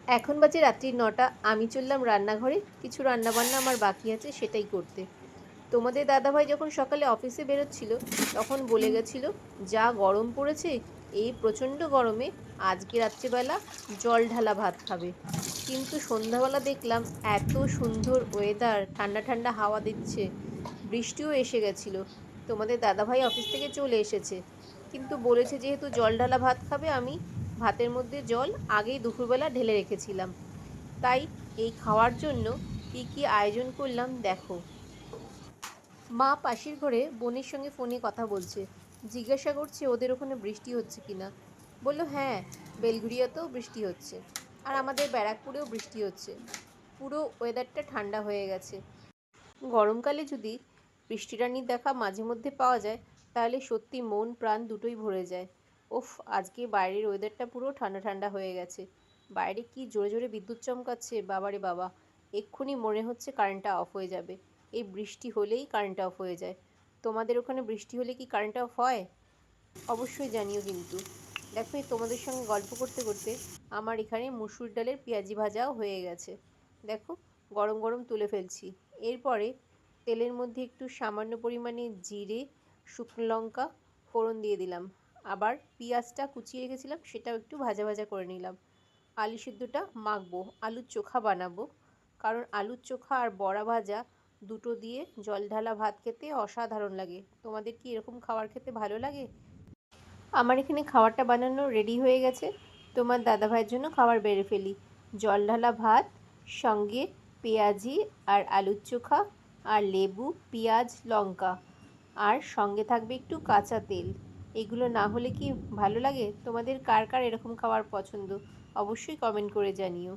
এখন বাজে রাত্রি ৯টা। আমি চললাম রান্নাঘরে, কিছু রান্নাবান্না আমার বাকি আছে সেটাই করতে। তোমাদের দাদাভাই যখন সকালে অফিসে বেরোচ্ছিল তখন বলে গেছিল, যা গরম পড়েছে, এই প্রচণ্ড গরমে আজকে রাত্রিবেলা জল ঢালা ভাত খাবে। কিন্তু সন্ধ্যাবেলা দেখলাম এত সুন্দর ওয়েদার, ঠান্ডা ঠান্ডা হাওয়া দিচ্ছে, বৃষ্টিও এসে গেছিলো। তোমাদের দাদাভাই অফিস থেকে চলে এসেছে, কিন্তু বলেছে যেহেতু জল ঢালা ভাত খাবে, আমি ভাতের মধ্যে জল আগেই দুপুরবেলা ঢেলে রেখেছিলাম। তাই এই খাওয়ার জন্য কি কি আয়োজন করলাম দেখো। মা পাশের ঘরে বোনের সঙ্গে ফোনে কথা বলছে, জিজ্ঞাসা করছে ওদের ওখানে বৃষ্টি হচ্ছে কিনা। বলল হ্যাঁ, বেলঘুরিয়াতেও বৃষ্টি হচ্ছে, আর আমাদের ব্যারাকপুরেও বৃষ্টি হচ্ছে। পুরো ওয়েদারটা ঠান্ডা হয়ে গেছে। গরমকালে যদি বৃষ্টিরানির দেখা মাঝে মধ্যে পাওয়া যায় তাহলে সত্যি মন প্রাণ দুটোই ভরে যায়। উফ, আজকে বাইরের ওয়েদারটা পুরো ঠান্ডা ঠান্ডা হয়ে গেছে। বাইরে কি জোরে জোরে বিদ্যুৎ চমকাচ্ছে, বাবারে বাবা! এক্ষুনি মনে হচ্ছে কারেন্টটা অফ হয়ে যাবে। এই বৃষ্টি হলেই কারেন্ট অফ হয়ে যায়। তোমাদের ওখানে বৃষ্টি হলে কি কারেন্ট অফ হয়? অবশ্যই জানিও কিন্তু। দেখো, এই তোমাদের সঙ্গে গল্প করতে করতে আমার এখানে মুসুর ডালের পেঁয়াজি ভাজাও হয়ে গেছে। দেখো, গরম গরম তুলে ফেলছি। এরপরে তেলের মধ্যে একটু সামান্য পরিমাণে জিরে, শুকনো লঙ্কা ফোড়ন দিয়ে দিলাম। আবার পেঁয়াজটা কুচিয়ে রেখেছিলাম, সেটাও একটু ভাজা ভাজা করে নিলাম। আলু সিদ্ধটা মাখবো, আলুর চোখা বানাবো। কারণ আলুর চোখা আর বড়া ভাজা দুটো দিয়ে জল ঢালা ভাত খেতে অসাধারণ লাগে। তোমাদের কি এরকম খাবার খেতে ভালো লাগে? আমার এখানে খাবারটা বানানো রেডি হয়ে গেছে। তোমার দাদাভাইয়ের জন্য খাবার বেড়ে ফেলি। জল ঢালা ভাত, সঙ্গে পেঁয়াজি আর আলুর চোখা, আর লেবু, পেঁয়াজ, লঙ্কা, আর সঙ্গে থাকবে একটু কাঁচা তেল। এগুলো না হলে কি ভালো লাগে? তোমাদের কার কার এরকম খাবার পছন্দ? অবশ্যই কমেন্ট করে জানিও।